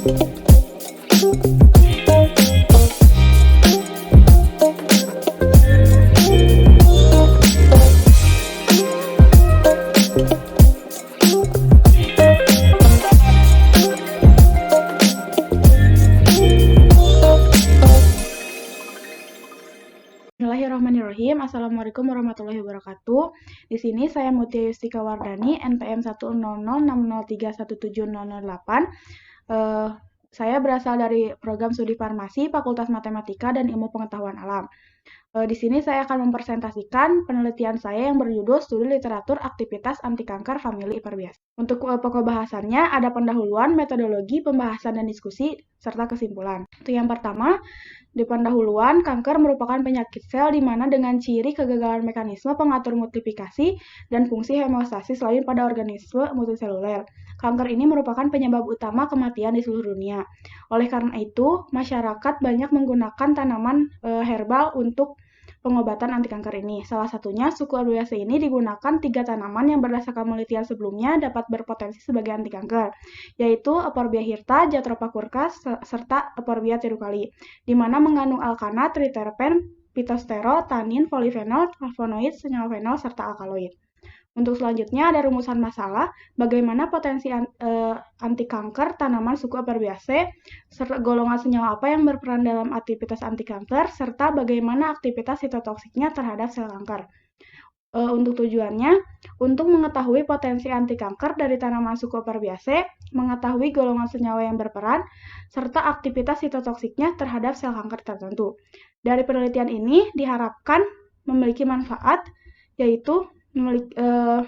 Bismillahirrahmanirrahim. Assalamualaikum warahmatullahi wabarakatuh. Di sini saya Mutia Yustika Wardani, NPM 10060031708. Saya berasal dari program studi farmasi, Fakultas Matematika dan Ilmu Pengetahuan Alam. Di sini saya akan mempresentasikan penelitian saya yang berjudul Studi Literatur Aktivitas Anti Kanker Famili Hiperbiasa. Untuk pokok bahasannya ada pendahuluan, metodologi, pembahasan dan diskusi, serta kesimpulan. Untuk yang pertama, di pendahuluan, kanker merupakan penyakit sel di mana dengan ciri kegagalan mekanisme pengatur multiplikasi dan fungsi homeostasis lain pada organisme multiseluler. Kanker ini merupakan penyebab utama kematian di seluruh dunia. Oleh karena itu, masyarakat banyak menggunakan tanaman herbal untuk pengobatan anti kanker ini. Salah satunya, suku Albiaceae ini digunakan 3 tanaman yang berdasarkan penelitian sebelumnya dapat berpotensi sebagai anti kanker, yaitu Euphorbia hirta, Jatropha curcas, serta Euphorbia tirucali, di mana mengandung alkana, triterpen, pitosterol, tanin, polifenol, flavonoid, senyawa fenol, serta alkaloid. Untuk selanjutnya ada rumusan masalah, bagaimana potensi anti kanker tanaman suku Albiaceae, serta golongan senyawa apa yang berperan dalam aktivitas anti kanker, serta bagaimana aktivitas sitotoksiknya terhadap sel kanker. Untuk tujuannya, untuk mengetahui potensi anti kanker dari tanaman suku Albiaceae, mengetahui golongan senyawa yang berperan, serta aktivitas sitotoksiknya terhadap sel kanker tertentu. Dari penelitian ini diharapkan memiliki manfaat, yaitu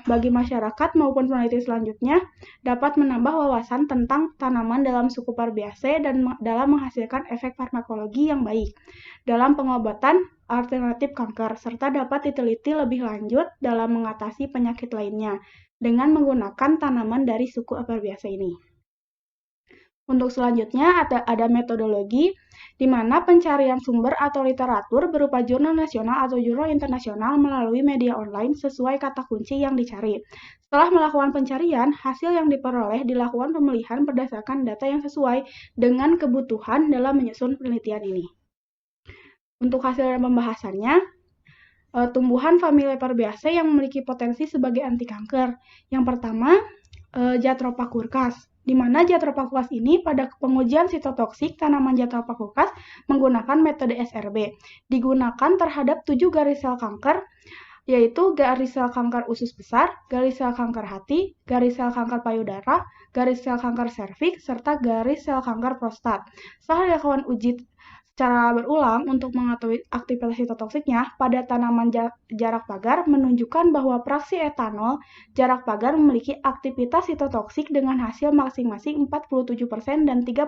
bagi masyarakat maupun peneliti selanjutnya dapat menambah wawasan tentang tanaman dalam suku Albiaceae dan dalam menghasilkan efek farmakologi yang baik dalam pengobatan alternatif kanker, serta dapat diteliti lebih lanjut dalam mengatasi penyakit lainnya dengan menggunakan tanaman dari suku Albiaceae ini. Untuk selanjutnya ada metodologi, di mana pencarian sumber atau literatur berupa jurnal nasional atau jurnal internasional melalui media online sesuai kata kunci yang dicari. Setelah melakukan pencarian, hasil yang diperoleh dilakukan pemilihan berdasarkan data yang sesuai dengan kebutuhan dalam menyusun penelitian ini. Untuk hasil dan pembahasannya, tumbuhan famili Albiaceae yang memiliki potensi sebagai anti kanker. Yang pertama, Jatropha curcas, di mana Jatropha curcas ini pada pengujian sitotoksik tanaman Jatropha curcas menggunakan metode SRB, digunakan terhadap 7 garis sel kanker, yaitu garis sel kanker usus besar, garis sel kanker hati, garis sel kanker payudara, garis sel kanker serviks, serta garis sel kanker prostat. Setelah dilakukan uji secara berulang untuk mengetahui aktivitas sitotoksiknya pada tanaman jarak pagar menunjukkan bahwa fraksi etanol jarak pagar memiliki aktivitas sitotoksik dengan hasil masing-masing 47% dan 30%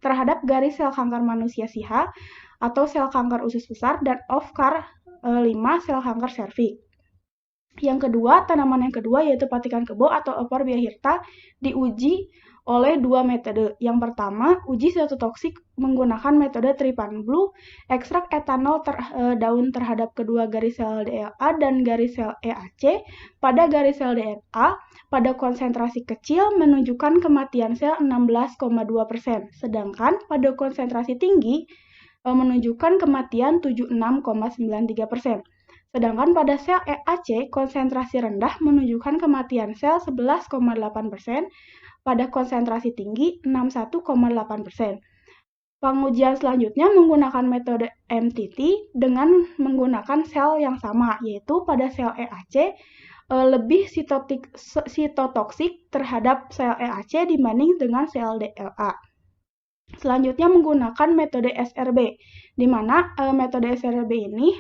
terhadap garis sel kanker manusia SIHA atau sel kanker usus besar dan OVCAR5 sel kanker serviks. Yang kedua, tanaman yang kedua yaitu patikan kebo atau Euphorbia hirta diuji oleh 2 metode. Yang pertama, uji sitotoksik menggunakan metode Trypan Blue, ekstrak etanol daun terhadap kedua garis sel DLA dan garis sel EAC. Pada garis sel DNA, pada konsentrasi kecil menunjukkan kematian sel 16,2%, sedangkan pada konsentrasi tinggi menunjukkan kematian 76,93%. Sedangkan pada sel EAC, konsentrasi rendah menunjukkan kematian sel 11,8%, pada konsentrasi tinggi 61,8%. Pengujian selanjutnya menggunakan metode MTT dengan menggunakan sel yang sama, yaitu pada sel EAC lebih sitotoksik terhadap sel EAC dibanding dengan sel DLA. Selanjutnya menggunakan metode SRB, di mana metode SRB ini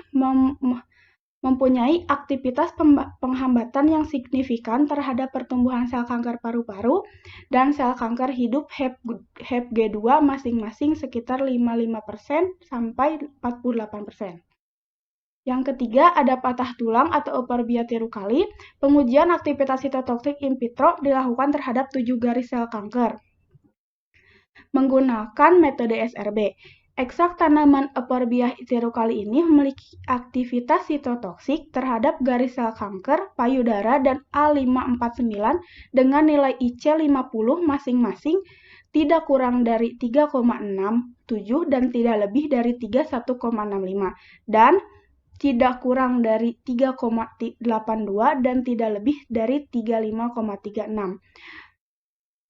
mempunyai aktivitas penghambatan yang signifikan terhadap pertumbuhan sel kanker paru-paru dan sel kanker hidup HEP-G2 masing-masing sekitar 55% sampai 48%. Yang ketiga ada patah tulang atau Euphorbia tirucali. Pengujian aktivitas sitotoksik in vitro dilakukan terhadap 7 garis sel kanker menggunakan metode SRB. Ekstrak tanaman Euphorbia tirucali ini memiliki aktivitas sitotoksik terhadap garis sel kanker payudara dan A549 dengan nilai IC 50 masing-masing tidak kurang dari 3,67 dan tidak lebih dari 31,65 dan tidak kurang dari 3,82 dan tidak lebih dari 35,36.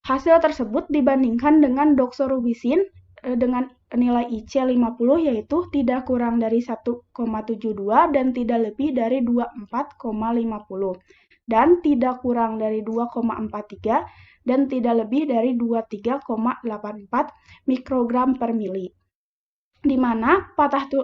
Hasil tersebut dibandingkan dengan doxorubicin dengan nilai IC 50 yaitu tidak kurang dari 1,72 dan tidak lebih dari 24,50 dan tidak kurang dari 2,43 dan tidak lebih dari 23,84 mikrogram per mili. Di mana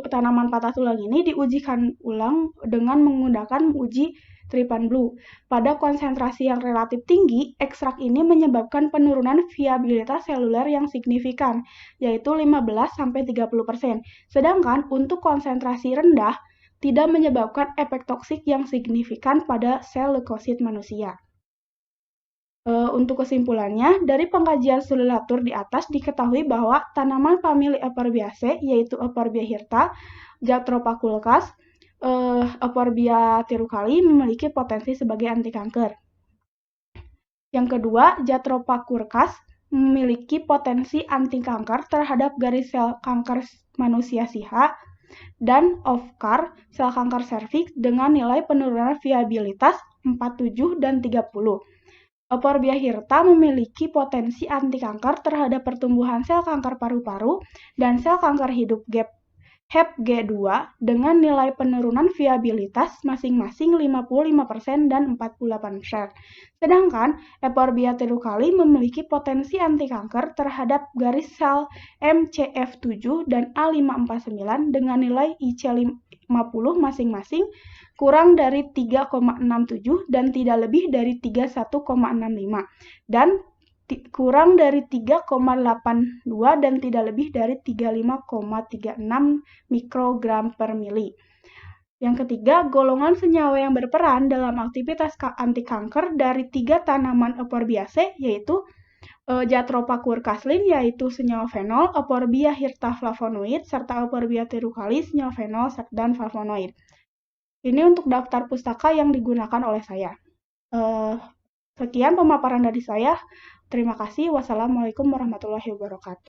tanaman patah tulang ini diujikan ulang dengan menggunakan uji Trypan Blue. Pada konsentrasi yang relatif tinggi, ekstrak ini menyebabkan penurunan viabilitas seluler yang signifikan, yaitu 15-30%. Sedangkan untuk konsentrasi rendah, tidak menyebabkan efek toksik yang signifikan pada sel leukosit manusia. Untuk kesimpulannya, dari pengkajian studi Latour di atas diketahui bahwa tanaman famili Euphorbiaceae, yaitu Euphorbia hirta, Jatropha coolcas, Euphorbia tirucali memiliki potensi sebagai anti kanker. Yang kedua, Jatropha coolcas memiliki potensi anti kanker terhadap garis sel kanker manusia SIHA dan OVCAR, sel kanker serviks dengan nilai penurunan viabilitas 47 dan 30. Euphorbia hirta memiliki potensi anti kanker terhadap pertumbuhan sel kanker paru-paru dan sel kanker hidup HEP-G2 dengan nilai penurunan viabilitas masing-masing 55% dan 48%. Sedangkan Euphorbia tirucali memiliki potensi anti kanker terhadap garis sel MCF7 dan A549 dengan nilai IC50 masing-masing kurang dari 3,67 dan tidak lebih dari 31,65 dan kurang dari 3,82 dan tidak lebih dari 35,36 mikrogram per mili. Yang ketiga, golongan senyawa yang berperan dalam aktivitas anti kanker dari 3 tanaman Euphorbiaceae yaitu Jatropha coolcaslin yaitu senyawa fenol, Euphorbia hirta flavonoid, serta Euphorbia tirucali senyawa fenol dan flavonoid. Ini untuk daftar pustaka yang digunakan oleh saya. Sekian pemaparan dari saya. Terima kasih. Wassalamualaikum warahmatullahi wabarakatuh.